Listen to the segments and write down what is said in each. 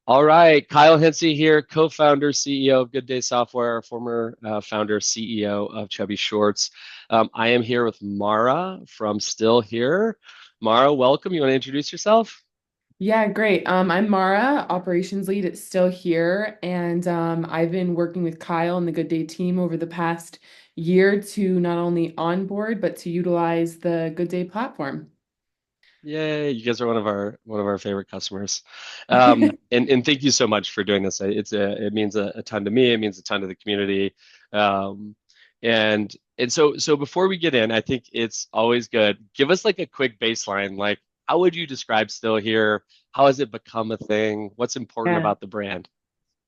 All right, Kyle Hency here, co-founder, CEO of GoodDay Software, former founder, CEO of Chubbies Shorts. I am here with Mara from Still Here. Mara, welcome. You want to introduce yourself? Yeah, great. I'm Mara, operations lead at Still Here, and I've been working with Kyle and the Good Day team over the past year to not only onboard but to utilize the Good Day platform. Yay, you guys are one of our favorite customers. And thank you so much for doing this. It means a ton to me. It means a ton to the community. Um, and so before we get in, I think it's always good. Give us like a quick baseline. Like, how would you describe Still Here? How has it become a thing? What's important Yeah, about the brand?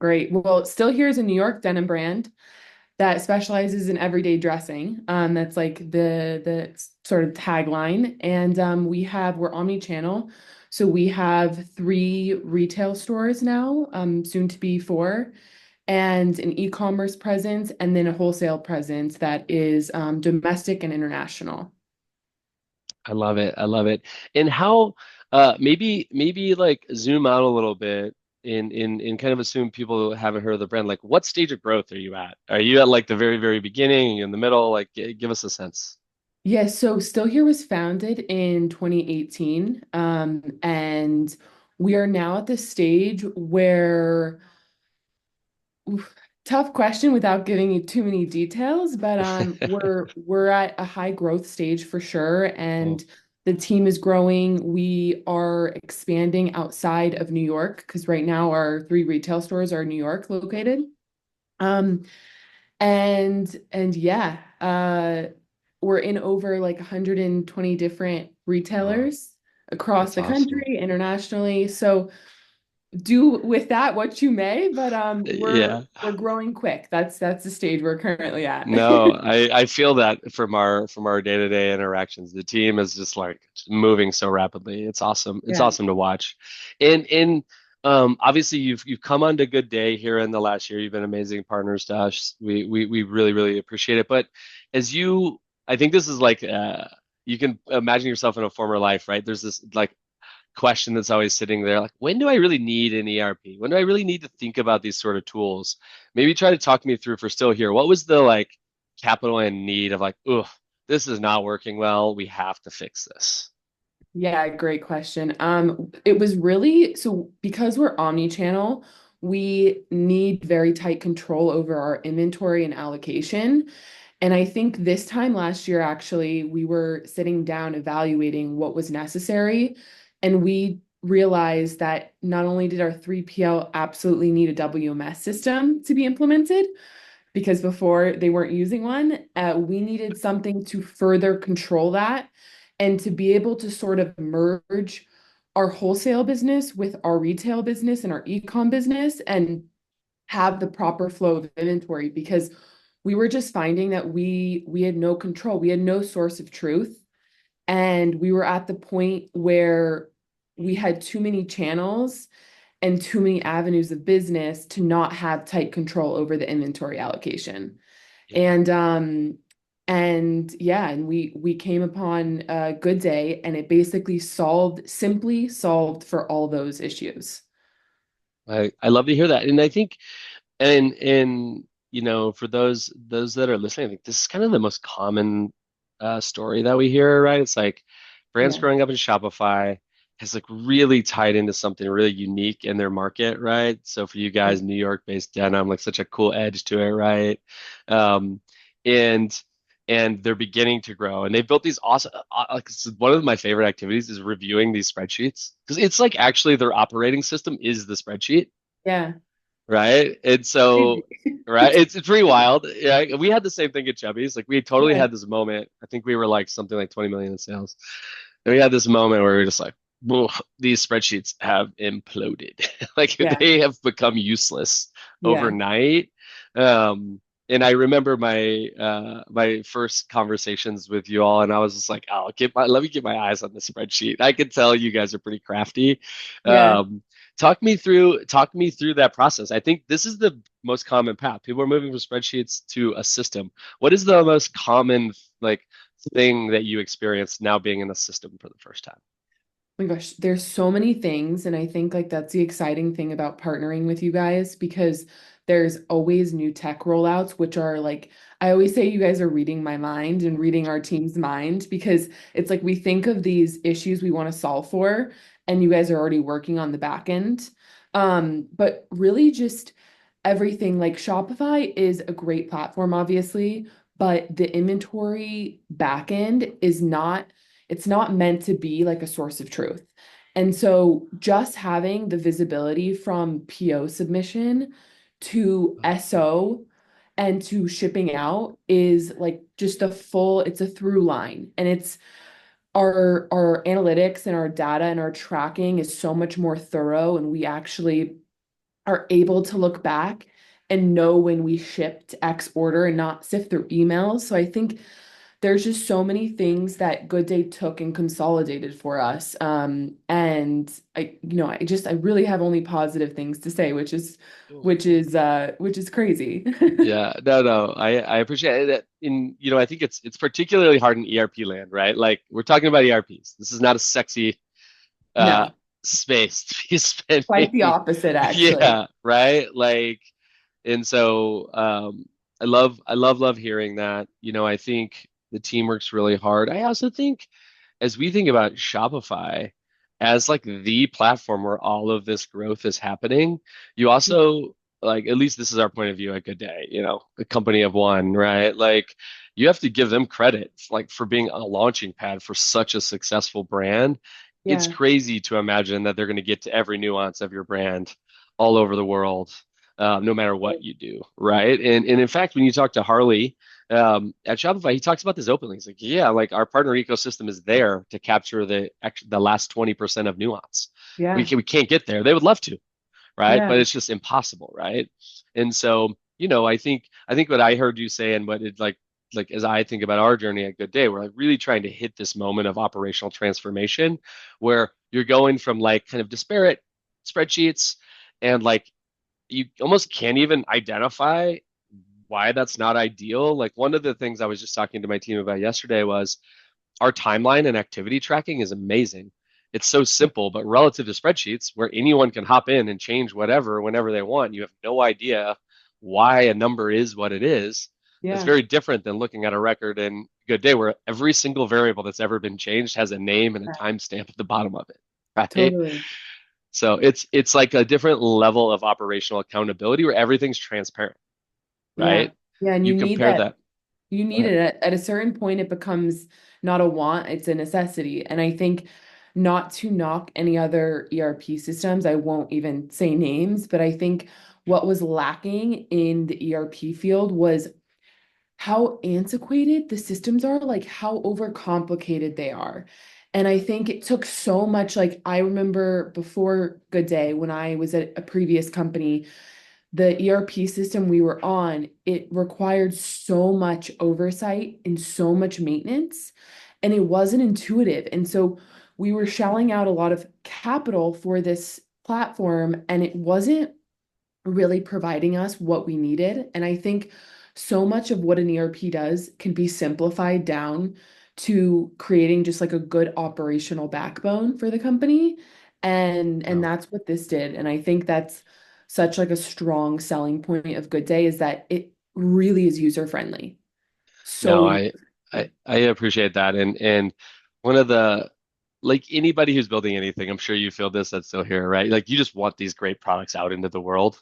great. Well, Still Here is a New York denim brand that specializes in everyday dressing. That's like the sort of tagline. And we're omnichannel. So we have three retail stores now, soon to be four, and an e-commerce presence, and then a wholesale presence that is domestic and international. I love it. I love it. And how maybe like zoom out a little bit in kind of assume people haven't heard of the brand. Like what stage of growth are you at? Are you at like the very, very beginning, in the middle? Like give us a sense. Yes, so Still Here was founded in 2018, and we are now at the stage where tough question without giving you too many details, but we're at a high growth stage for sure, Cool. and the team is growing. We are expanding outside of New York because right now our three retail stores are New York located. Um, and yeah, we're in over like 120 different Oh, retailers across that's the awesome. country, internationally. So do with that what you may, but Yeah. we're growing quick. That's the stage we're currently at. No, I feel that from our day-to-day interactions. The team is just like moving so rapidly. It's awesome. It's Yeah. awesome to watch. And obviously you've come on to Good Day here in the last year. You've been amazing partners to us. We really, really appreciate it. But as you I think this is like you can imagine yourself in a former life, right? There's this like question that's always sitting there like, when do I really need an ERP? When do I really need to think about these sort of tools? Maybe try to talk me through for Still Here. What was the like capital and need of like, oh, this is not working well. We have to fix this. Yeah, great question. It was really so because we're omni-channel, we need very tight control over our inventory and allocation. And I think this time last year, actually, we were sitting down evaluating what was necessary. And we realized that not only did our 3PL absolutely need a WMS system to be implemented, because before they weren't using one, we needed something to further control that and to be able to sort of merge our wholesale business with our retail business and our ecom business and have the proper flow of inventory because we were just finding that we had no control. We had no source of truth. And we were at the point where we had too many channels and too many avenues of business to not have tight control over the inventory allocation. Yeah. And yeah, and we came upon a Good Day and it basically simply solved for all those issues. I love to hear that. And I think and for those that are listening, I think this is kind of the most common story that we hear, right? It's like brands Yeah. growing up in Shopify has like really tied into something really unique in their market, right? So for you guys, New York-based denim, like such a cool edge to it, right? Um, and and they're beginning to grow, and they've built these awesome. Like one of my favorite activities is reviewing these spreadsheets because it's like actually their operating system is the spreadsheet, Yeah. right? And Crazy. so, right, it's pretty wild. Yeah, we had the same thing at Chubbies. Like we totally Yeah. had this moment. I think we were like something like 20 million in sales. And we had this moment where we were just like, "Whoa, these spreadsheets have imploded. Like Yeah. they have become useless Yeah. overnight." Um, and I remember my first conversations with you all, and I was just like, "Oh, let me get my eyes on the spreadsheet." I could tell you guys are pretty crafty. Yeah. Um, talk me through that process. I think this is the most common path. People are moving from spreadsheets to a system. What is the most common like thing that you experience now being in a system for the first time? my gosh, there's so many things, and I think like that's the exciting thing about partnering with you guys because there's always new tech rollouts, which are like I always say you guys are reading my mind and reading our team's mind because it's like we think of these issues we want to solve for, and you guys are already working on the back end. But really just everything like Shopify is a great platform, obviously, but the inventory backend is not, it's not meant to be like a source of truth. And so just having the visibility from PO submission to SO and to shipping out is like just a full, it's a through line. And it's our analytics and our data and our tracking is so much more thorough, and we actually are able to look back and know when we shipped X order and not sift through emails. So I think there's just so many things that GoodDay took and consolidated for us. And I really have only positive things to say, which is crazy. Yeah, no, no, I appreciate it. I think it's particularly hard in ERP land, right? Like we're talking about ERPs. This is not a sexy uh No, space to be quite the spending. opposite, actually. Yeah, right? Like, and so I love hearing that. I think the team works really hard. I also think as we think about Shopify as like the platform where all of this growth is happening, you also like at least this is our point of view at GoodDay, a company of one, right? Like you have to give them credit like for being a launching pad for such a successful brand. It's Yeah, crazy to imagine that they're going to get to every nuance of your brand all over the world, no matter what you do, right? And in fact, when you talk to Harley, at Shopify, he talks about this openly. He's like, yeah, like our partner ecosystem is there to capture the last 20% of nuance. We yeah, can, we can't get there. They would love to, right? yeah, But it's just impossible, right? And so, I think what I heard you say and what it like as I think about our journey at Good Day, we're like really trying to hit this moment of operational transformation where you're going from like kind of disparate spreadsheets and like you almost can't even identify why that's not ideal. Like one of the things I was just talking to my team about yesterday was our timeline and activity tracking is amazing. It's so simple, but relative to spreadsheets where anyone can hop in and change whatever whenever they want, you have no idea why a number is what it is. It's yeah, very different than looking at a record in Good Day where every single variable that's ever been changed has a name and a yeah, timestamp at the bottom of it, right? totally. So it's like a different level of operational accountability where everything's transparent, Yeah. right? Yeah. And You compare that. you Go need ahead. it at a certain point, it becomes not a want, it's a necessity. And I think not to knock any other ERP systems, I won't even say names, but I think what was lacking in the ERP field was how antiquated the systems are, like how overcomplicated they are. And I think it took so much, like I remember before Good Day, when I was at a previous company, the ERP system we were on, it required so much oversight and so much maintenance, and it wasn't intuitive. And so we were shelling out a lot of capital for this platform, and it wasn't really providing us what we needed. And I think so much of what an ERP does can be simplified down to creating just like a good operational backbone for the company. And No, that's what this did. And I think that's such like a strong selling point of Good Day is that it really is user friendly. no, So user I friendly. I appreciate that. And one of the like anybody who's building anything, I'm sure you feel this that's still here, right? Like you just want these great products out into the world.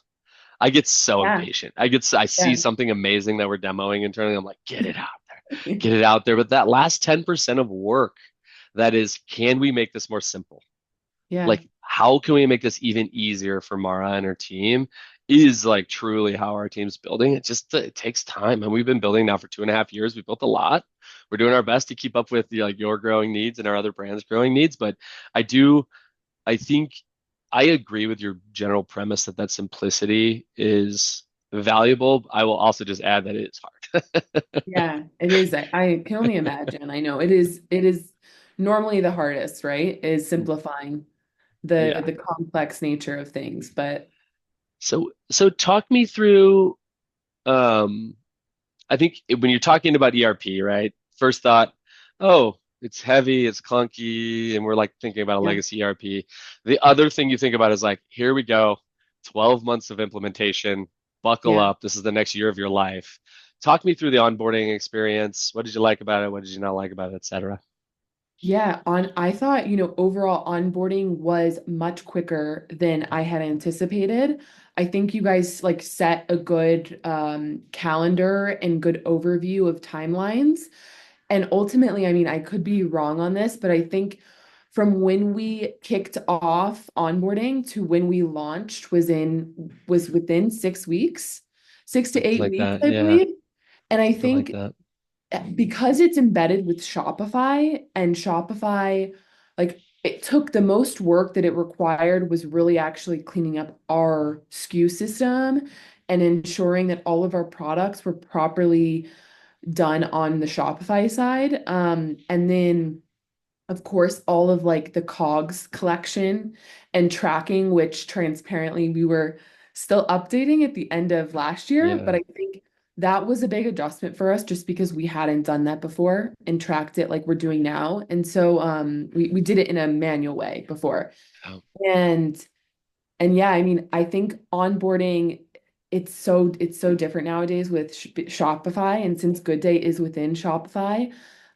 I get so Yeah. impatient. I see Yeah. something amazing that we're demoing internally. I'm like, get it out there, get it out there. But that last 10% of work that is, can we make this more simple? Yeah. Like how can we make this even easier for Mara and her team is like truly how our team's building. It takes time, and we've been building now for 2.5 years. We built a lot. We're doing our best to keep up with like your growing needs and our other brands growing needs. But I do, I think I agree with your general premise that that simplicity is valuable. I will also just add that it is hard. Yeah, it is. I can only imagine. I know it is normally the hardest, right? Is simplifying Yeah. the complex nature of things. But So talk me through um I think when you're talking about ERP, right? First thought, oh, it's heavy, it's clunky, and we're like thinking about a Yeah. legacy ERP. The other thing you think about is like, here we go, 12 months of implementation, buckle Yeah. up. This is the next year of your life. Talk me through the onboarding experience. What did you like about it? What did you not like about it, et cetera? Yeah, I thought, overall onboarding was much quicker than I had anticipated. I think you guys like set a good calendar and good overview of timelines. And ultimately, I mean, I could be wrong on this, but I think from when we kicked off onboarding to when we launched was within 6 weeks, six to Something eight like weeks, that. I Yeah, believe. And I something like think that. because it's embedded with Shopify and Shopify, like it took the most work that it required was really actually cleaning up our SKU system and ensuring that all of our products were properly done on the Shopify side. And then of course, all of like the COGS collection and tracking, which transparently we were still updating at the end of last year. But Yeah. I think that was a big adjustment for us just because we hadn't done that before and tracked it like we're doing now. And so we did it in a manual way before. Oh, And and yeah, I mean, I think onboarding it's so different nowadays with Shopify, and since GoodDay is within Shopify,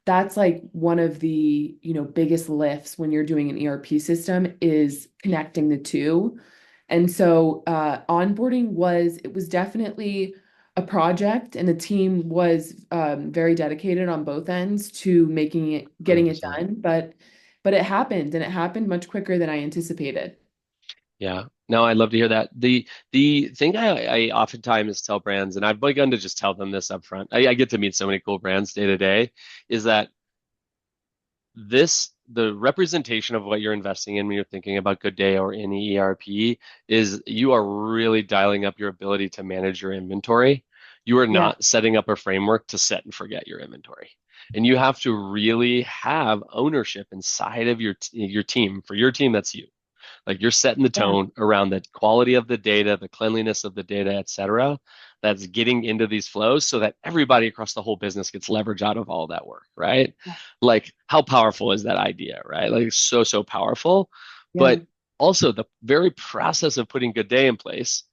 that's like one of the, biggest lifts when you're doing an ERP system is connecting the two. And so onboarding was definitely a project, and the team was very dedicated on both ends to getting it 100%. done, but it happened, and it happened much quicker than I anticipated. Yeah. No, I'd love to hear that. The thing I oftentimes tell brands, and I've begun to just tell them this up front. I get to meet so many cool brands day to day, is that the representation of what you're investing in when you're thinking about Good Day or any ERP is you are really dialing up your ability to manage your inventory. You are Yeah. not setting up a framework to set and forget your inventory. And you have to really have ownership inside of your team. For your team, that's you. Like you're setting the Yeah. tone around the quality of the data, the cleanliness of the data, et cetera, that's getting into these flows so that everybody across the whole business gets leverage out of all that work, right? Like, how powerful is that idea, right? Like, it's so, so powerful. Yeah, But also, the very process of putting Good Day in place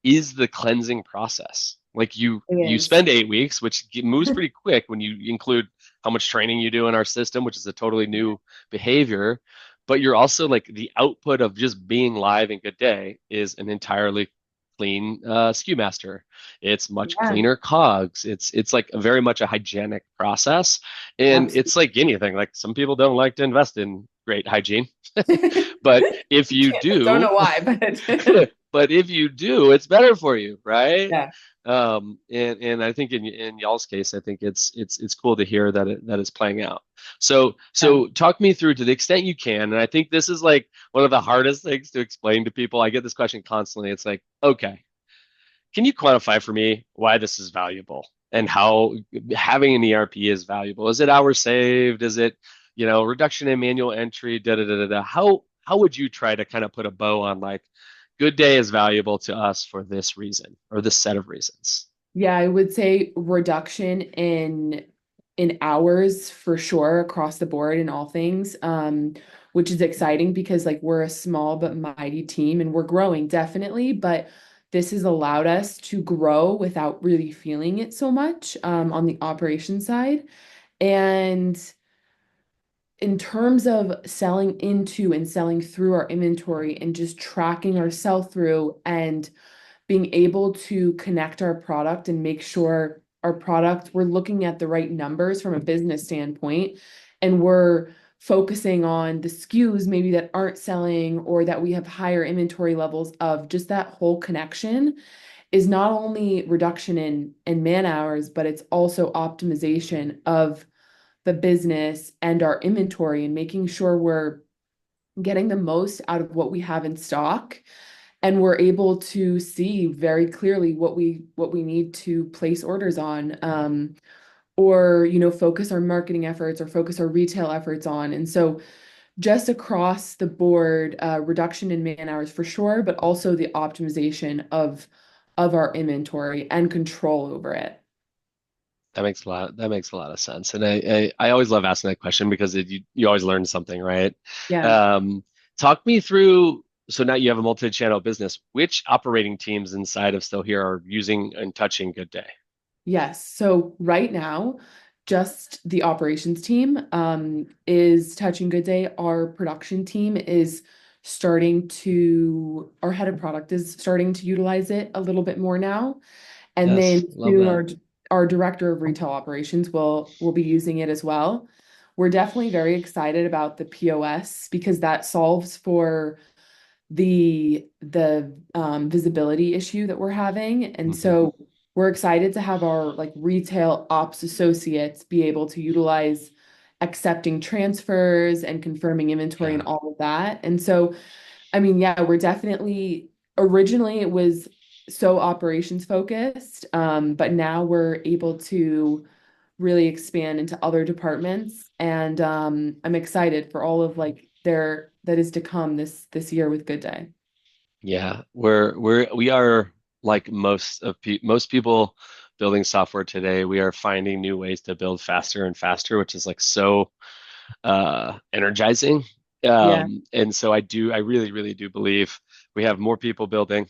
is the cleansing process. Like it you is. spend 8 weeks, which moves pretty quick when you include how much training you do in our system, which is a totally new behavior. But you're also like the output of just being live in Good Day is an entirely clean SKU master. It's much Yeah, cleaner COGS. It's like very much a hygienic process, and it's absolutely. like anything. Like some people don't like to invest in great hygiene, but if you Don't do, know why, but but if you do, it's better for you, right? yeah, And I think in y'all's case, I think it's cool to hear that that is playing out. So yeah, so talk me through to the extent you can, and I think this is like one of the hardest things to explain to people. I get this question constantly. It's like, okay, can you quantify for me why this is valuable and how having an ERP is valuable? Is it hours saved? Is it, reduction in manual entry? Da da da da da. How would you try to kind of put a bow on like, Good Day is valuable to us for this reason or this set of reasons? yeah. I would say reduction in hours for sure across the board in all things, which is exciting because like we're a small but mighty team and we're growing definitely, but this has allowed us to grow without really feeling it so much on the operation side. And in terms of selling into and selling through our inventory and just tracking our sell through and being able to connect our product and make sure our product, we're looking at the right numbers from a business standpoint, and we're focusing on the SKUs maybe that aren't selling or that we have higher inventory levels of, just that whole connection is not only reduction in man hours, but it's also optimization of the business and our inventory and making sure we're getting the most out of what we have in stock, and we're able to see very clearly what we need to place orders on, or focus our marketing efforts or focus our retail efforts on. And so just across the board, reduction in man hours for sure, but also the optimization of our inventory and control over it. that makes a lot of sense. And I always love asking that question because you always learn something, right? Yeah. Um, Talk me through, so now you have a multi-channel business. Which operating teams inside of Still Here are using and touching Good Day? Yes. So right now, just the operations team is touching Good Day. Our production team is our head of product is starting to utilize it a little bit more now. And Yes, then love soon that. our director of retail operations will be using it as well. We're definitely very excited about the POS because that solves for the visibility issue that we're having. And Hmm. so we're excited to have our like retail ops associates be able to utilize accepting transfers and confirming inventory and Yeah. all of that. And so, I mean, yeah, we're definitely originally it was so operations focused, but now we're able to really expand into other departments. And I'm excited for all of like there that is to come this year with Good Day. Yeah, we are like most people building software today. We are finding new ways to build faster and faster, which is like so energizing. Yeah. And so I really do believe we have more people building.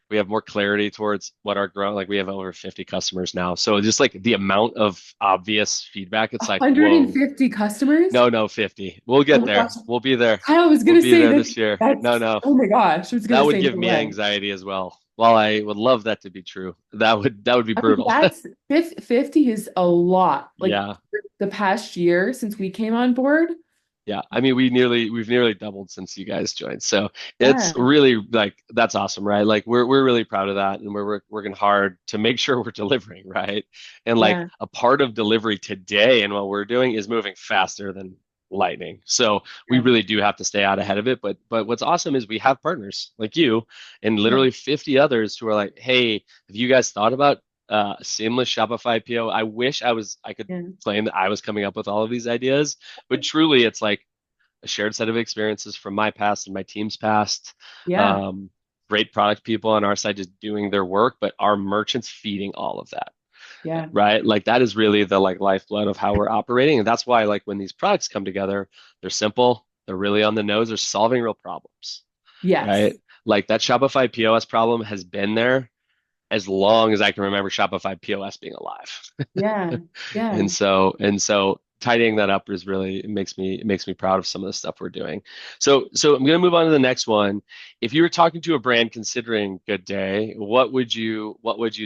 We have more clarity towards what our growth, like we have over 50 customers now. So just like the amount of obvious feedback, it's like, whoa, 150 customers? no, 50. We'll Oh get my there. gosh. We'll be there. I was We'll gonna be say there that this year. No, that's no. oh my gosh. I was That gonna would say give no me way. anxiety as well. While I would love that to be true, that would be I mean, brutal. that's 50 is a lot. Like Yeah. the past year since we came on board. Yeah. I mean, we've nearly doubled since you guys joined. So it's Yeah. really like that's awesome, right? Like we're really proud of that and we're working hard to make sure we're delivering, right? And like Yeah. a part of delivery today and what we're doing is moving faster than lightning. So we Yeah. really do have to stay out ahead of it. But what's awesome is we have partners like you and Yeah. literally 50 others who are like, hey, have you guys thought about seamless Shopify PO? I could Yeah. claim that I was coming up with all of these ideas, but truly it's like a shared set of experiences from my past and my team's past. Yeah. Um, Great product people on our side just doing their work, but our merchants feeding all of that, Yeah. right? Like that is really the like lifeblood of how we're operating. And that's why like when these products come together, they're simple, they're really on the nose, they're solving real problems, right? Yes. Like that Shopify POS problem has been there as long as I can remember Shopify POS being alive. Yeah. Yeah. And so tidying that up is really it makes me proud of some of the stuff we're doing. So I'm going to move on to the next one. If you were talking to a brand considering Good Day, what would you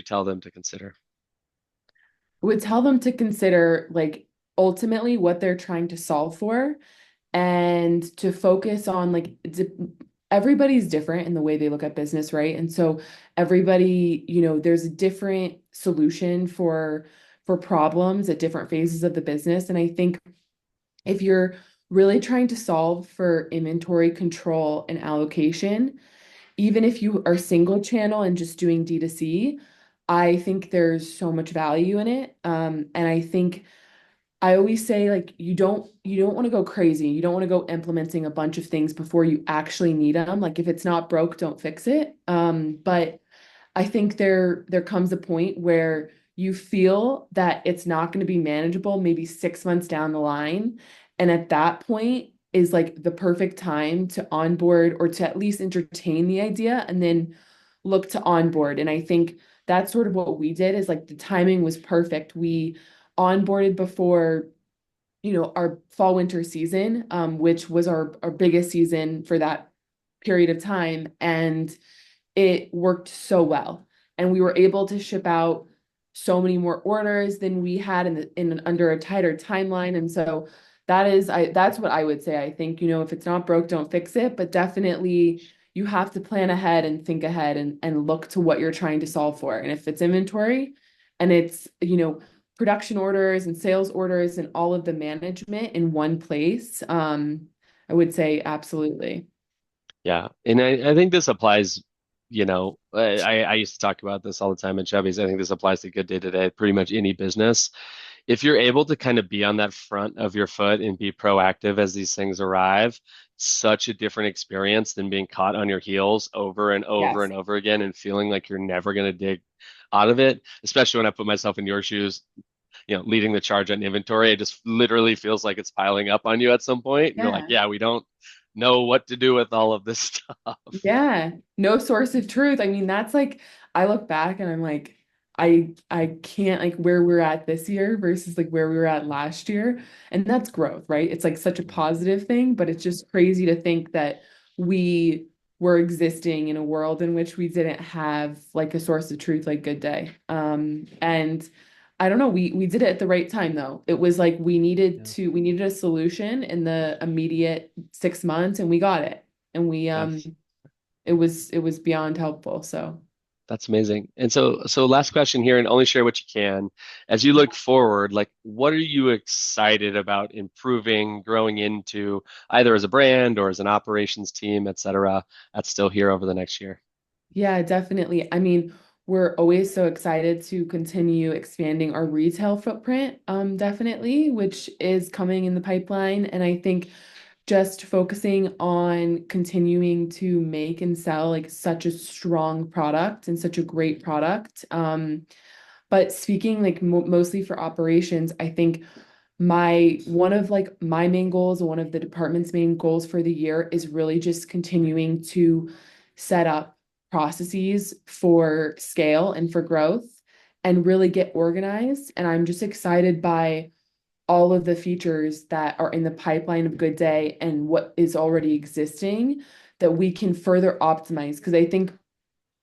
tell them to consider? Would tell them to consider like ultimately what they're trying to solve for and to focus on like everybody's different in the way they look at business, right? And so everybody, there's a different solution for problems at different phases of the business. And I think if you're really trying to solve for inventory control and allocation, even if you are single channel and just doing D2C, I think there's so much value in it. And I think I always say like you don't want to go crazy. You don't want to go implementing a bunch of things before you actually need them. Like if it's not broke, don't fix it. But I think there comes a point where you feel that it's not going to be manageable maybe 6 months down the line. And at that point is like the perfect time to onboard or to at least entertain the idea and then look to onboard. And I think that's sort of what we did is like the timing was perfect. We onboarded before, our fall winter season, which was our biggest season for that period of time. And it worked so well. And we were able to ship out so many more orders than we had in under a tighter timeline. And so that's what I would say. I think, if it's not broke, don't fix it. But definitely you have to plan ahead and think ahead and look to what you're trying to solve for. And if it's inventory and it's, production orders and sales orders and all of the management in one place, I would say absolutely. Yeah, and I think this applies. I used to talk about this all the time at Chubbies. I think this applies to Good Day Today, pretty much any business. If you're able to kind of be on that front of your foot and be proactive as these things arrive, such a different experience than being caught on your heels over and over Yes. and over again and feeling like you're never going to dig out of it, especially when I put myself in your shoes. leading the charge on inventory. It just literally feels like it's piling up on you at some point. And you're like, Yeah. yeah, we don't know what to do with all of this stuff. Yeah, no source of truth. I mean, that's like I look back and I'm like, I can't like where we're at this year versus like where we were at last year. And that's growth, right? It's like such a positive thing, but it's just crazy to think that we were existing in a world in which we didn't have like a source of truth like Good Day. And I don't know, we did it at the right time though. It was like Yeah. we needed a solution in the immediate 6 months and we got it. And we That's it was beyond helpful. So That's amazing. And so last question here, and only share what you can. As you look forward, like what are you excited about improving, growing into, either as a brand or as an operations team, et cetera, that's still here over the next year? yeah, definitely. I mean, we're always so excited to continue expanding our retail footprint, definitely, which is coming in the pipeline. And I think just focusing on continuing to make and sell like such a strong product and such a great product. But speaking like mostly for operations, I think my one of like my main goals and one of the department's main goals for the year is really just continuing to set up processes for scale and for growth and really get organized. And I'm just excited by all of the features that are in the pipeline of Good Day and what is already existing that we can further optimize. Because I think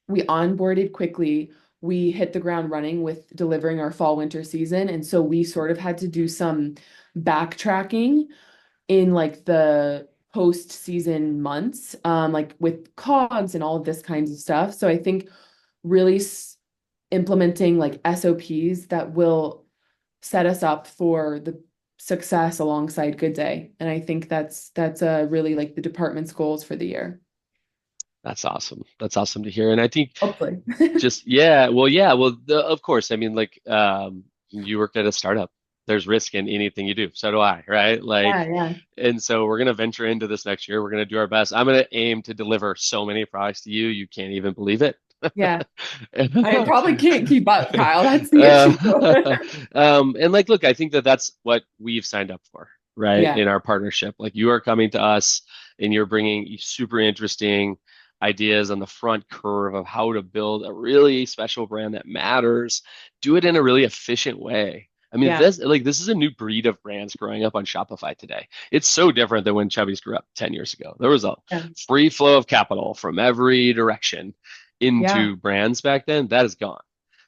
we onboarded quickly. We hit the ground running with delivering our fall winter season. And so we sort of had to do some backtracking in like the post season months, like with COGS and all of this kinds of stuff. So I think really implementing like SOPs that will set us up for the success alongside Good Day. And I think that's really like the department's goals for the year. That's awesome. That's awesome to hear. And I think Hopefully. just, yeah, well, yeah, well, of course. I mean, like, you work at a startup. There's risk in anything you do. So do I, right? Like, Yeah, yeah, and so we're gonna venture into this next year. We're gonna do our best. I'm gonna aim to deliver so many products to you, you can't even believe it. yeah. I probably can't keep up, Kyle. That's the issue. uh, and like, look, I think that that's what we've signed up for, right? Yeah, In our partnership, like you are coming to us and you're bringing super interesting ideas on the front curve of how to build a really special brand that matters. Do it in a really efficient way. I mean, yeah, this is a new breed of brands growing up on Shopify today. It's so different than when Chubbies grew up 10 years ago. There was a yeah, free flow of capital from every direction yeah, into brands back then. That is gone.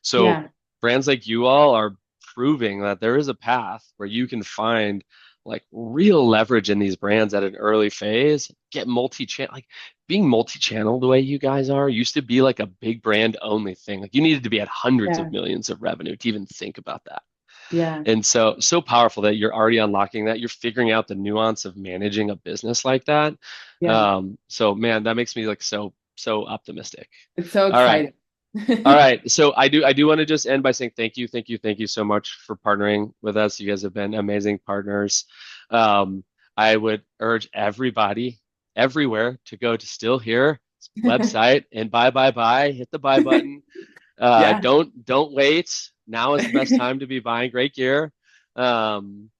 So yeah, brands like you all are proving that there is a path where you can find like real leverage in these brands at an early phase, get multi-channel, like being multi-channel the way you guys are used to be like a big brand only thing. Like you needed to be at hundreds of yeah, millions of revenue to even think about that. yeah, And so powerful that you're already unlocking that. You're figuring out the nuance of managing a business like that. yeah. So man, that makes me like so optimistic. It's so All right. exciting. All right. So I do want to just end by saying thank you so much for partnering with us. You guys have been amazing partners. Um, I would urge everybody everywhere to go to Still Here website and buy, hit the buy button. Yeah. Don't wait. Now is the best time to be buying great gear. Um,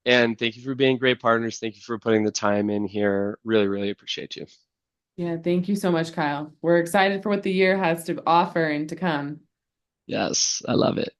and thank you for being great partners. Thank you for putting the time in here. Really, really appreciate you. Yeah, thank you so much, Kyle. We're excited for what the year has to offer and to come. Yes, I love it.